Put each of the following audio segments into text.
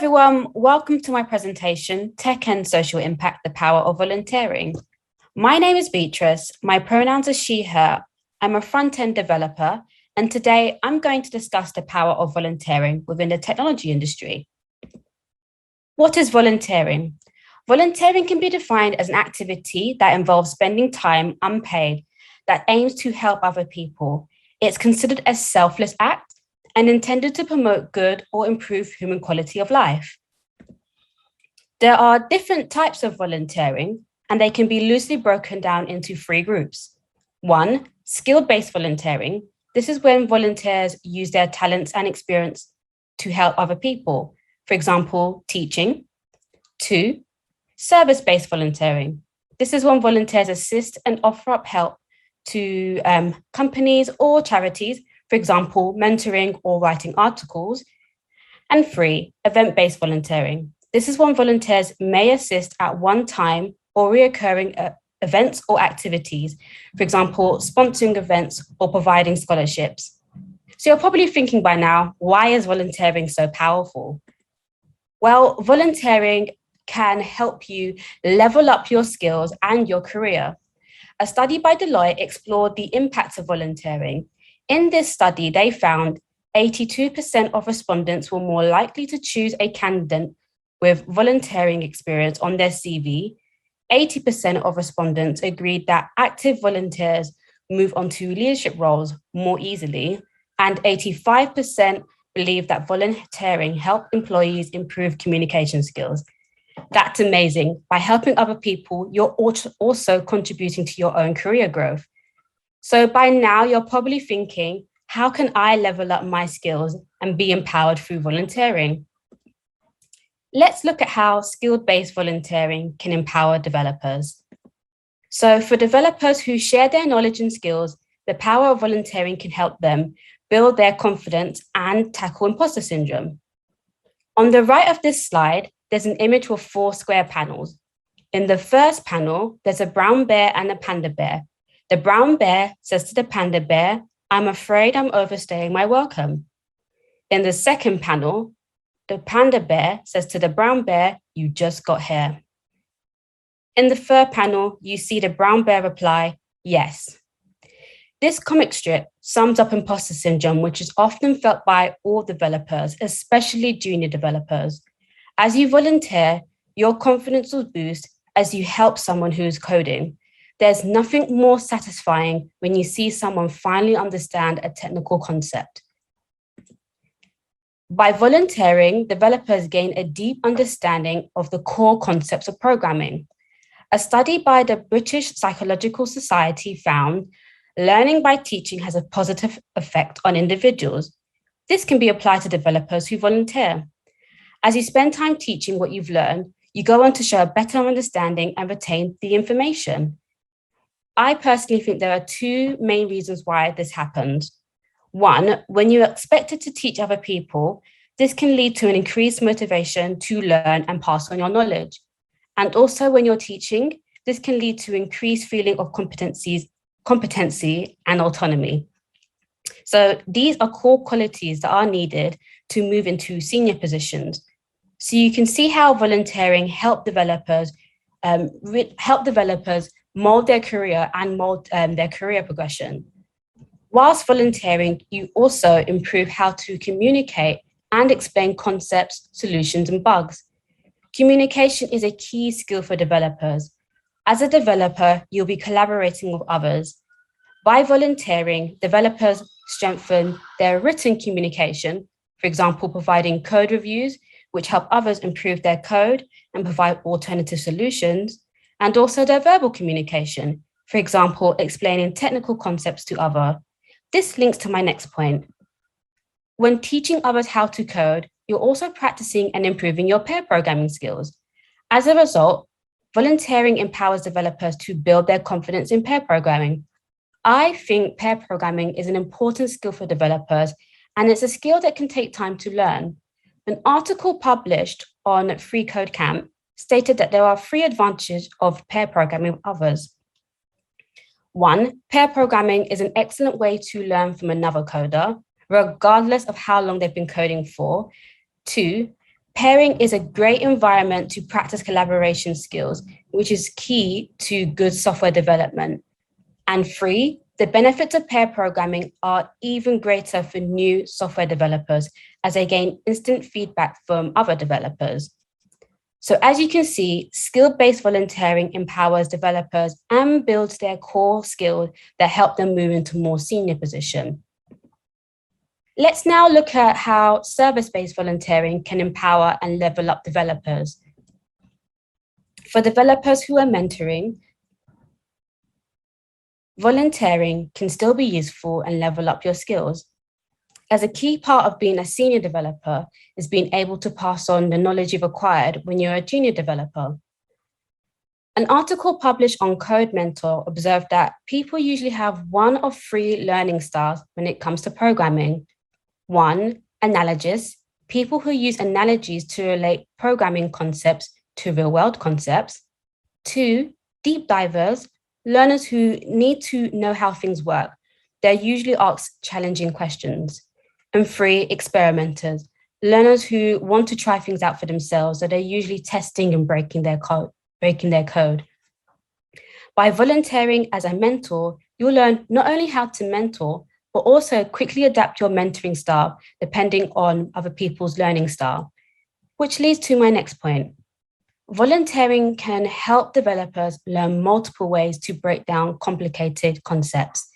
everyone, welcome to my presentation, Tech and Social Impact, the Power of Volunteering. My name is Beatrice, my pronouns are she, her. I'm a front-end developer, and today I'm going to discuss the power of volunteering within the technology industry. What is volunteering? Volunteering can be defined as an activity that involves spending time unpaid that aims to help other people. It's considered a selfless act and intended to promote good or improve human quality of life. There are different types of volunteering, and they can be loosely broken down into three groups. One, skill-based volunteering. This is when volunteers use their talents and experience to help other people, for example, teaching. Two, service-based volunteering. This is when volunteers assist and offer up help to companies or charities, for example, mentoring or writing articles. And three, event-based volunteering. This is when volunteers may assist at one time or reoccurring events or activities, for example, sponsoring events or providing scholarships. So you're probably thinking by now, why is volunteering so powerful? Well, volunteering can help you level up your skills and your career. A study by Deloitte explored the impacts of volunteering. In this study, they found 82% of respondents were more likely to choose a candidate with volunteering experience on their CV. 80% of respondents agreed that active volunteers move on to leadership roles more easily, and 85% believe that volunteering helped employees improve communication skills. That's amazing. By helping other people, you're also contributing to your own career growth. So by now, you're probably thinking, how can I level up my skills and be empowered through volunteering? Let's look at how skill-based volunteering can empower developers. So for developers who share their knowledge and skills, the power of volunteering can help them build their confidence and tackle imposter syndrome. On the right of this slide, there's an image with 4 square panels. In the first panel, there's a brown bear and a panda bear. The brown bear says to the panda bear, "I'm afraid I'm overstaying my welcome." In the second panel, the panda bear says to the brown bear, "You just got here." In the third panel, you see the brown bear reply, "Yes." This comic strip sums up imposter syndrome, which is often felt by all developers, especially junior developers. As you volunteer, your confidence will boost as you help someone who's coding. There's nothing more satisfying when you see someone finally understand a technical concept. By volunteering, developers gain a deep understanding of the core concepts of programming. A study by the British Psychological Society found learning by teaching has a positive effect on individuals. This can be applied to developers who volunteer. As you spend time teaching what you've learned, you go on to show a better understanding and retain the information. I personally think there are 2 main reasons why this happens. One, when you're expected to teach other people, this can lead to an increased motivation to learn and pass on your knowledge. And also when you're teaching, this can lead to increased feeling of competency and autonomy. So these are core qualities that are needed to move into senior positions. So you can see how volunteering help developers mold their career and mold their career progression. Whilst volunteering, you also improve how to communicate and explain concepts, solutions, and bugs. Communication is a key skill for developers. As a developer, you'll be collaborating with others. By volunteering, developers strengthen their written communication, for example, providing code reviews, which help others improve their code and provide alternative solutions, and also their verbal communication, for example, explaining technical concepts to others. This links to my next point. When teaching others how to code, you're also practicing and improving your pair programming skills. As a result, volunteering empowers developers to build their confidence in pair programming. I think pair programming is an important skill for developers, and it's a skill that can take time to learn. An article published on Free Code Camp stated that there are 3 advantages of pair programming with others. 1, pair programming is an excellent way to learn from another coder, regardless of how long they've been coding for. 2, Pairing is a great environment to practice collaboration skills, which is key to good software development. And three, the benefits of pair programming are even greater for new software developers as they gain instant feedback from other developers. So as you can see, skill-based volunteering empowers developers and builds their core skills that help them move into more senior position. Let's now look at how service-based volunteering can empower and level up developers. For developers who are mentoring, volunteering can still be useful and level up your skills. As a key part of being a senior developer is being able to pass on the knowledge you've acquired when you're a junior developer. An article published on Code Mentor observed that people usually have one of three learning styles when it comes to programming. One, analogists, people who use analogies to relate programming concepts to real-world concepts. Two, deep divers, learners who need to know how things work. They're usually asked challenging questions. And three, experimenters, learners who want to try things out for themselves, so they're usually testing and breaking their code. By volunteering as a mentor, you'll learn not only how to mentor, but also quickly adapt your mentoring style depending on other people's learning style. Which leads to my next point. Volunteering can help developers learn multiple ways to break down complicated concepts.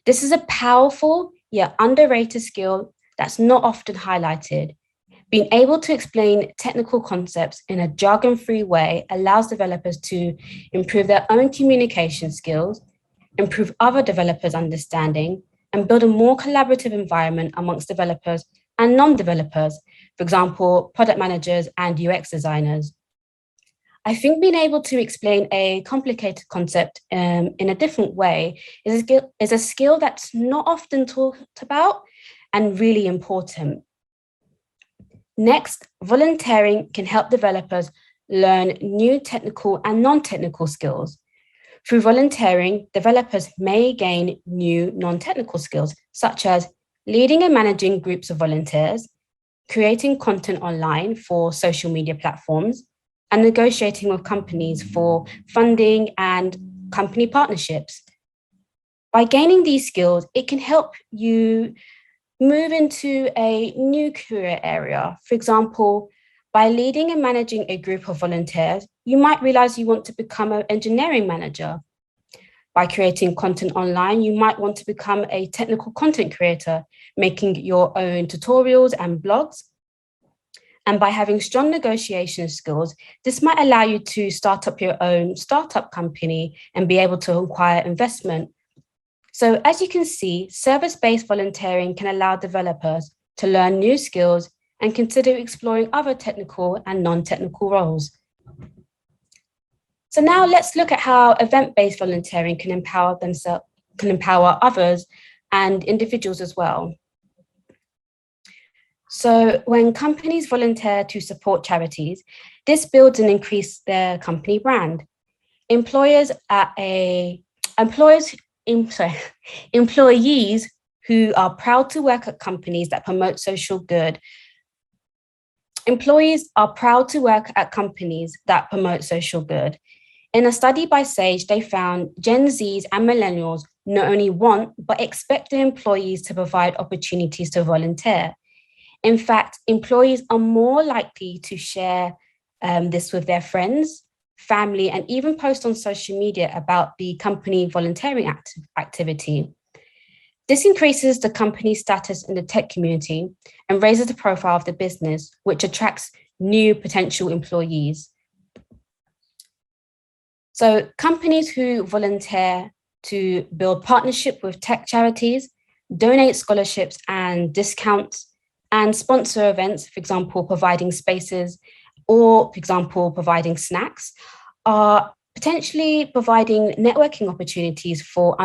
This is a powerful yet underrated skill that's not often highlighted. Being able to explain technical concepts in a jargon-free way allows developers to improve their own communication skills, improve other developers' understanding, and build a more collaborative environment amongst developers and non-developers, for example, product managers and UX designers. I think being able to explain a complicated concept in a different way is a skill that's not often talked about and really important. Next, volunteering can help developers learn new technical and non-technical skills. Through volunteering, developers may gain new non-technical skills, such as leading and managing groups of volunteers, creating content online for social media platforms, and negotiating with companies for funding and company partnerships. By gaining these skills, it can help you move into a new career area. For example, by leading and managing a group of volunteers, you might realize you want to become an engineering manager. By creating content online, you might want to become a technical content creator, making your own tutorials and blogs. And by having strong negotiation skills, this might allow you to start up your own startup company and be able to acquire investment. So as you can see, service-based volunteering can allow developers to learn new skills and consider exploring other technical and non-technical roles. So now let's look at how event-based volunteering can empower others and individuals as well. So when companies volunteer to support charities, this builds and increases their company brand. Employees who are proud to work at companies that promote social good. Employees are proud to work at companies that promote social good. In a study by Sage, they found Gen Zs and millennials not only want, but expect their employees to provide opportunities to volunteer. In fact, employees are more likely to share this with their friends, family, and even post on social media about the company volunteering activity. This increases the company's status in the tech community and raises the profile of the business, which attracts new potential employees. So companies who volunteer to build partnership with tech charities, donate scholarships and discounts, and sponsor events, for example, providing spaces or, for example, providing snacks, are potentially providing networking opportunities for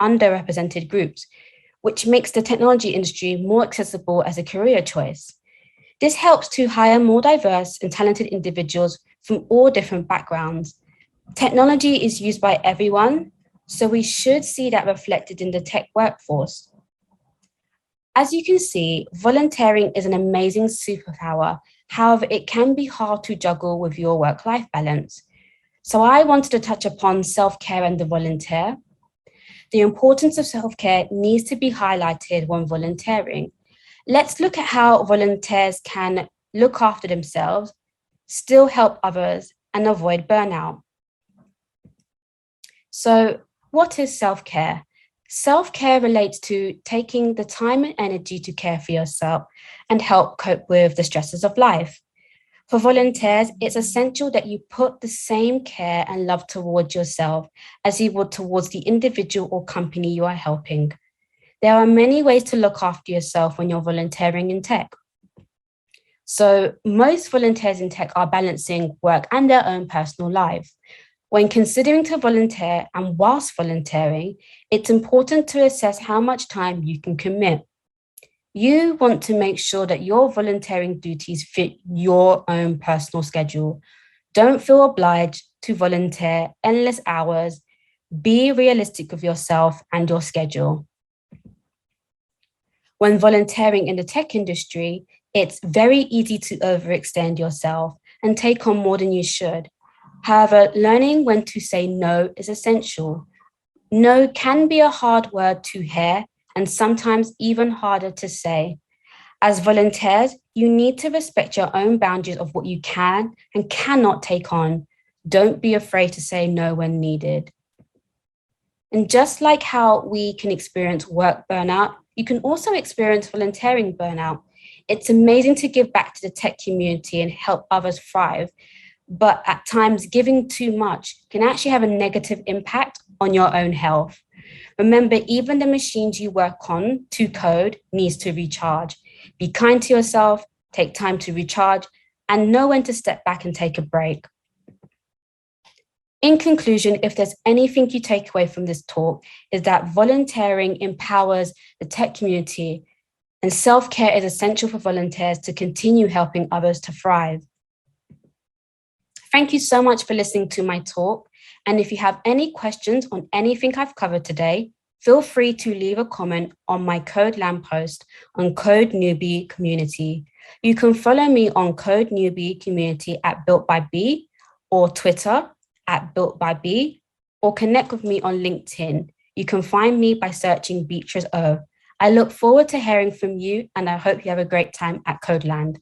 underrepresented groups, which makes the technology industry more accessible as a career choice. This helps to hire more diverse and talented individuals from all different backgrounds. Technology is used by everyone, so we should see that reflected in the tech workforce. As you can see, volunteering is an amazing superpower. However, it can be hard to juggle with your work-life balance. So I wanted to touch upon self-care and the volunteer. The importance of self-care needs to be highlighted when volunteering. Let's look at how volunteers can look after themselves, still help others, and avoid burnout. So, what is self-care? Self-care relates to taking the time and energy to care for yourself and help cope with the stresses of life. For volunteers, it's essential that you put the same care and love towards yourself as you would towards the individual or company you are helping. There are many ways to look after yourself when you're volunteering in tech. So most volunteers in tech are balancing work and their own personal life. When considering to volunteer and whilst volunteering, it's important to assess how much time you can commit. You want to make sure that your volunteering duties fit your own personal schedule. Don't feel obliged to volunteer endless hours. Be realistic with yourself and your schedule. When volunteering in the tech industry, it's very easy to overextend yourself and take on more than you should. However, learning when to say no is essential. No can be a hard word to hear and sometimes even harder to say. As volunteers, you need to respect your own boundaries of what you can and cannot take on. Don't be afraid to say no when needed. And just like how we can experience work burnout, you can also experience volunteering burnout. It's amazing to give back to the tech community and help others thrive, but at times giving too much can actually have a negative impact on your own health. Remember, even the machines you work on to code needs to recharge. Be kind to yourself, take time to recharge, and know when to step back and take a break. In conclusion, if there's anything you take away from this talk, is that volunteering empowers the tech community, and self-care is essential for volunteers to continue helping others to thrive. Thank you so much for listening to my talk. And if you have any questions on anything I've covered today, feel free to leave a comment on my CodeLand post on Code Newbie Community. You can follow me on Code Newbie Community at Built by B, or Twitter at Built by B, or connect with me on LinkedIn. You can find me by searching Beatrice O. I look forward to hearing from you, and I hope you have a great time at CodeLand.